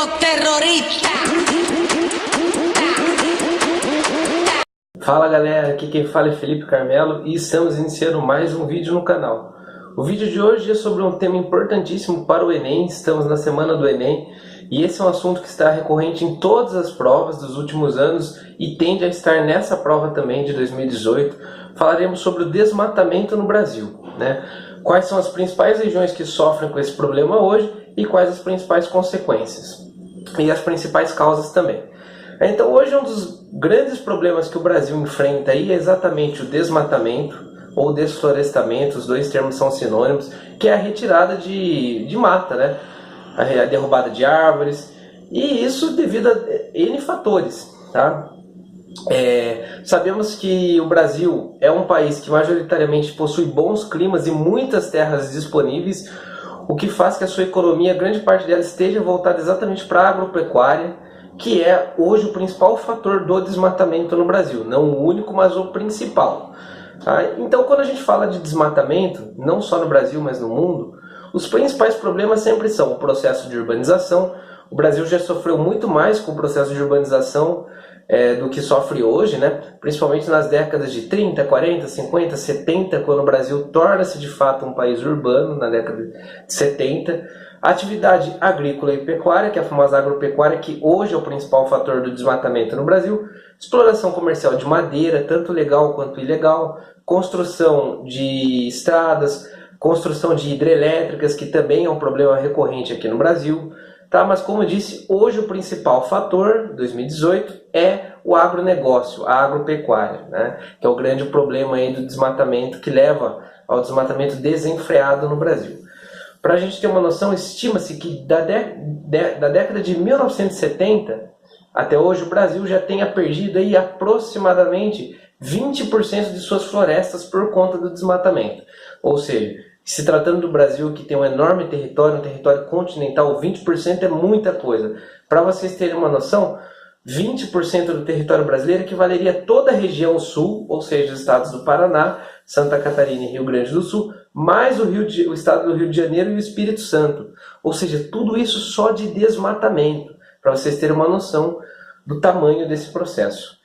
Terrorista! Fala galera, aqui quem fala é Felipe Carmelo e estamos iniciando mais um vídeo no canal. O vídeo de hoje é sobre um tema importantíssimo para o Enem, estamos na semana do Enem e esse é um assunto que está recorrente em todas as provas dos últimos anos e tende a estar nessa prova também de 2018. Falaremos sobre o desmatamento no Brasil, né? Quais são as principais regiões que sofrem com esse problema hoje e quais as principais consequências e as principais causas também. Então hoje um dos grandes problemas que o Brasil enfrenta aí é exatamente o desmatamento ou desflorestamento, os dois termos são sinônimos, que é a retirada de mata, né? A derrubada de árvores, e isso devido a N fatores, tá? Sabemos que o Brasil é um país que majoritariamente possui bons climas e muitas terras disponíveis, o que faz que a sua economia, grande parte dela, esteja voltada exatamente para a agropecuária, que é hoje o principal fator do desmatamento no Brasil. Não o único, mas o principal. Tá? Então, quando a gente fala de desmatamento, não só no Brasil, mas no mundo, os principais problemas sempre são o processo de urbanização. O Brasil já sofreu muito mais com o processo de urbanização do que sofre hoje, né? Principalmente nas décadas de 30, 40, 50, 70, quando o Brasil torna-se de fato um país urbano, na década de 70. A atividade agrícola e pecuária, que é a famosa agropecuária, que hoje é o principal fator do desmatamento no Brasil. Exploração comercial de madeira, tanto legal quanto ilegal. Construção de estradas, construção de hidrelétricas, que também é um problema recorrente aqui no Brasil. Tá? Mas como eu disse, hoje o principal fator, 2018, é o agronegócio, a agropecuária, né? Que é o grande problema aí do desmatamento, que leva ao desmatamento desenfreado no Brasil. Para a gente ter uma noção, estima-se que da década de 1970 até hoje o Brasil já tenha perdido aí aproximadamente 20% de suas florestas por conta do desmatamento. Ou seja, se tratando do Brasil, que tem um enorme território, um território continental, 20% é muita coisa. Para vocês terem uma noção, 20% do território brasileiro equivaleria a toda a região sul, ou seja, os estados do Paraná, Santa Catarina e Rio Grande do Sul, mais o estado do Rio de Janeiro e o Espírito Santo. Ou seja, tudo isso só de desmatamento, para vocês terem uma noção do tamanho desse processo.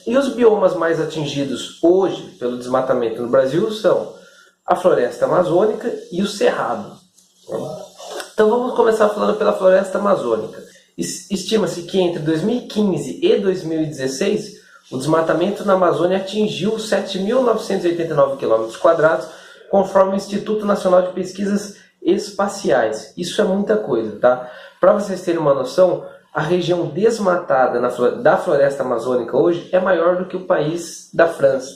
E os biomas mais atingidos hoje pelo desmatamento no Brasil são a floresta amazônica e o cerrado. Então vamos começar falando pela floresta amazônica. Estima-se que entre 2015 e 2016 o desmatamento na Amazônia atingiu 7.989 km², conforme o Instituto Nacional de Pesquisas Espaciais. Isso é muita coisa, tá? Para vocês terem uma noção, a região desmatada da floresta amazônica hoje é maior do que o país da França.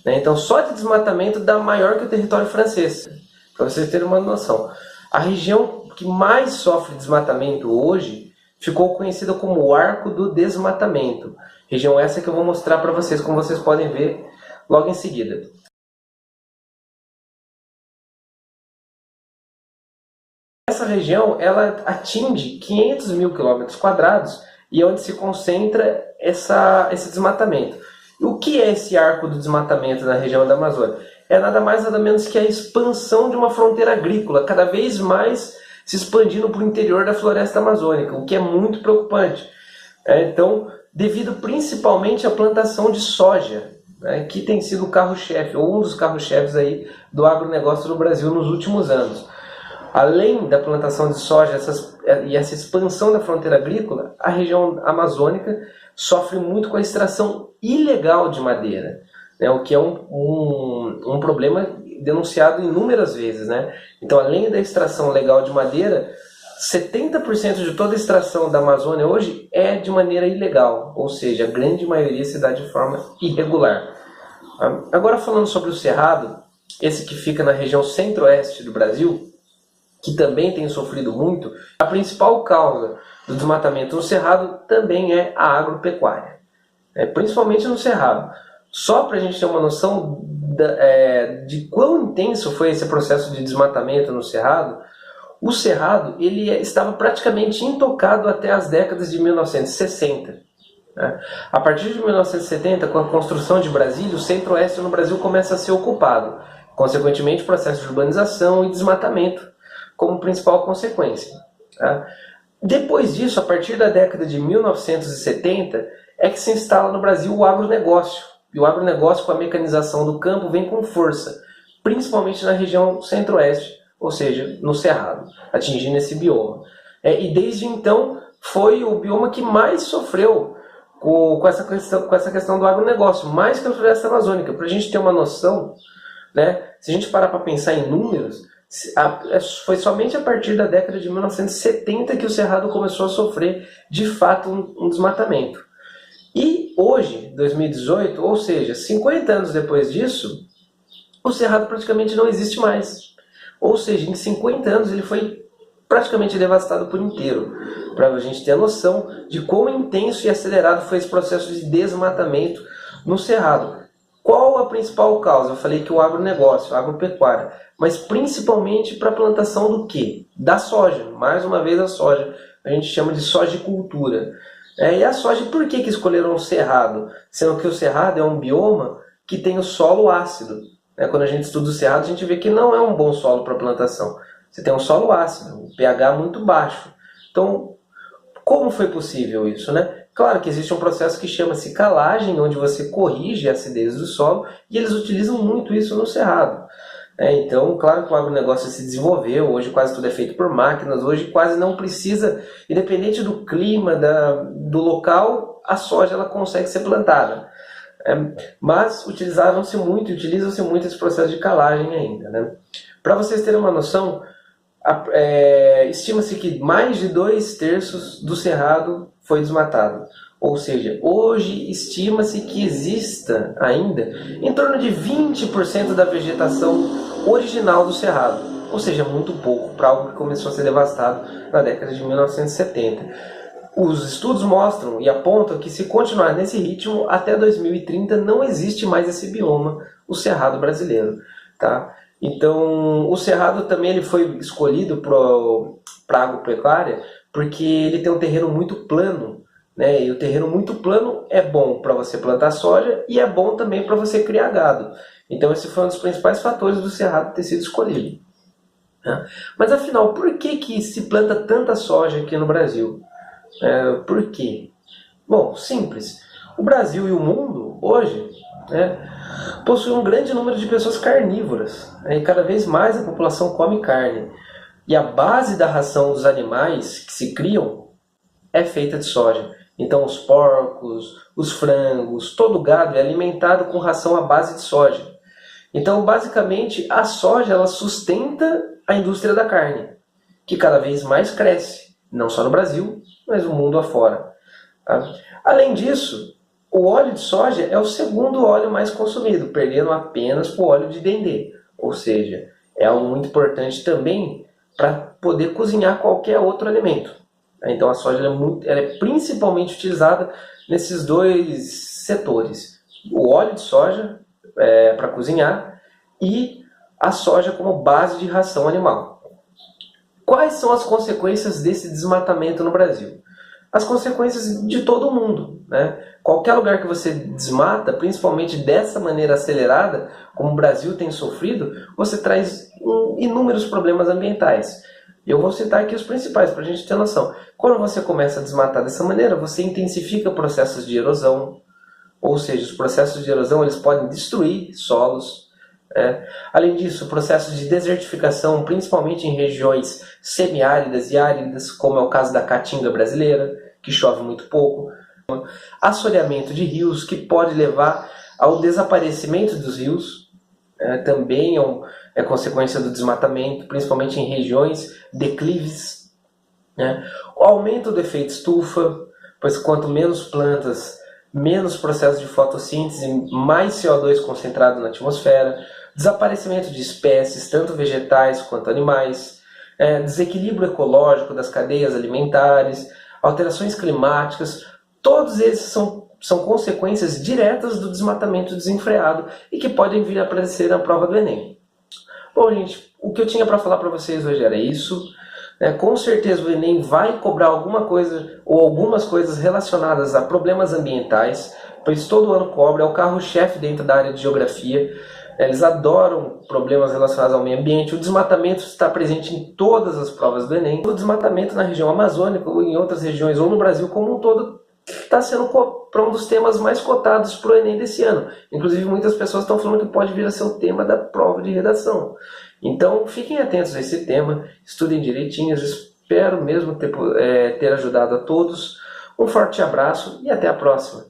Né? Então, só de desmatamento dá maior que o território francês, para vocês terem uma noção. A região que mais sofre desmatamento hoje ficou conhecida como o Arco do Desmatamento. Região essa que eu vou mostrar para vocês, como vocês podem ver logo em seguida. Essa região ela atinge 500 mil km² e é onde se concentra esse desmatamento. E o que é esse arco do desmatamento na região da Amazônia? É nada mais nada menos que a expansão de uma fronteira agrícola, cada vez mais se expandindo para o interior da floresta amazônica, o que é muito preocupante. Então, devido principalmente à plantação de soja, né, que tem sido o carro-chefe, ou um dos carros-chefes aí do agronegócio no Brasil nos últimos anos. Além da plantação de soja e essa expansão da fronteira agrícola, a região amazônica sofre muito com a extração ilegal de madeira, né, o que é um problema denunciado inúmeras vezes, né? Então, além da extração legal de madeira, 70% de toda a extração da Amazônia hoje é de maneira ilegal, ou seja, a grande maioria se dá de forma irregular. Agora falando sobre o Cerrado, esse que fica na região centro-oeste do Brasil, que também tem sofrido muito, a principal causa do desmatamento no Cerrado também é a agropecuária, principalmente no Cerrado. Só para a gente ter uma noção de quão intenso foi esse processo de desmatamento no Cerrado, o Cerrado ele estava praticamente intocado até as décadas de 1960. Né? A partir de 1970, com a construção de Brasília, o centro-oeste no Brasil começa a ser ocupado. Consequentemente, processo de urbanização e desmatamento como principal consequência. Tá? Depois disso, a partir da década de 1970, é que se instala no Brasil o agronegócio. E o agronegócio, com a mecanização do campo, vem com força, principalmente na região centro-oeste, ou seja, no Cerrado, atingindo esse bioma. E desde então foi o bioma que mais sofreu com essa questão do agronegócio, mais que a floresta amazônica. Para a gente ter uma noção, né, se a gente parar para pensar em números, foi somente a partir da década de 1970 que o Cerrado começou a sofrer, de fato, um desmatamento. E hoje, 2018, ou seja, 50 anos depois disso, o Cerrado praticamente não existe mais. Ou seja, em 50 anos ele foi praticamente devastado por inteiro, para a gente ter a noção de quão intenso e acelerado foi esse processo de desmatamento no Cerrado. Qual a principal causa? Eu falei que o agronegócio, a agropecuária, mas principalmente para a plantação do quê? Da soja, mais uma vez a soja, a gente chama de sojicultura. E a soja, por que escolheram o Cerrado? Sendo que o Cerrado é um bioma que tem o solo ácido. Quando a gente estuda o Cerrado, a gente vê que não é um bom solo para plantação. Você tem um solo ácido, um pH muito baixo. Então, como foi possível isso, né? Claro que existe um processo que chama-se calagem, onde você corrige a acidez do solo, e eles utilizam muito isso no Cerrado. Então, claro que o agronegócio se desenvolveu, hoje quase tudo é feito por máquinas, hoje quase não precisa, independente do clima, do local, a soja ela consegue ser plantada. Mas utilizam-se muito esse processo de calagem ainda, né? Para vocês terem uma noção, estima-se que mais de 2/3 do Cerrado foi desmatado. Ou seja, hoje estima-se que exista ainda em torno de 20% da vegetação original do Cerrado. Ou seja, muito pouco para algo que começou a ser devastado na década de 1970. Os estudos mostram e apontam que se continuar nesse ritmo, até 2030 não existe mais esse bioma, o Cerrado brasileiro. Tá? Então, o Cerrado também ele foi escolhido para a agropecuária porque ele tem um terreno muito plano. E o terreno muito plano é bom para você plantar soja e é bom também para você criar gado. Então esse foi um dos principais fatores do Cerrado ter sido escolhido. Mas afinal, por que se planta tanta soja aqui no Brasil? Por quê? Bom, simples. O Brasil e o mundo, hoje, possuem um grande número de pessoas carnívoras. E cada vez mais a população come carne. E a base da ração dos animais que se criam é feita de soja. Então os porcos, os frangos, todo o gado é alimentado com ração à base de soja. Então basicamente a soja ela sustenta a indústria da carne, que cada vez mais cresce, não só no Brasil, mas no mundo afora. Tá? Além disso, o óleo de soja é o segundo óleo mais consumido, perdendo apenas para o óleo de dendê. Ou seja, é algo muito importante também para poder cozinhar qualquer outro alimento. Então a soja ela é principalmente utilizada nesses dois setores. O óleo de soja para cozinhar e a soja como base de ração animal. Quais são as consequências desse desmatamento no Brasil? As consequências de todo mundo. Qualquer lugar que você desmata, principalmente dessa maneira acelerada, como o Brasil tem sofrido, você traz inúmeros problemas ambientais. Eu vou citar aqui os principais para a gente ter noção. Quando você começa a desmatar dessa maneira, você intensifica processos de erosão, ou seja, os processos de erosão eles podem destruir solos. Além disso, processos de desertificação, principalmente em regiões semiáridas e áridas, como é o caso da Caatinga brasileira, que chove muito pouco. Assoreamento de rios, que pode levar ao desaparecimento dos rios, também é consequência do desmatamento, principalmente em regiões declives. O aumento do efeito estufa, pois quanto menos plantas, menos processo de fotossíntese, mais CO2 concentrado na atmosfera, desaparecimento de espécies, tanto vegetais quanto animais, desequilíbrio ecológico das cadeias alimentares, alterações climáticas, todos esses são consequências diretas do desmatamento desenfreado e que podem vir a aparecer na prova do Enem. Bom, gente, o que eu tinha para falar para vocês hoje era isso. Com certeza o Enem vai cobrar alguma coisa ou algumas coisas relacionadas a problemas ambientais, pois todo ano cobra, é o carro-chefe dentro da área de geografia. Eles adoram problemas relacionados ao meio ambiente. O desmatamento está presente em todas as provas do Enem. O desmatamento na região amazônica ou em outras regiões, ou no Brasil como um todo, está sendo para um dos temas mais cotados para o Enem desse ano. Inclusive, muitas pessoas estão falando que pode vir a ser o tema da prova de redação. Então, fiquem atentos a esse tema, estudem direitinho. Espero mesmo ter ajudado a todos. Um forte abraço e até a próxima.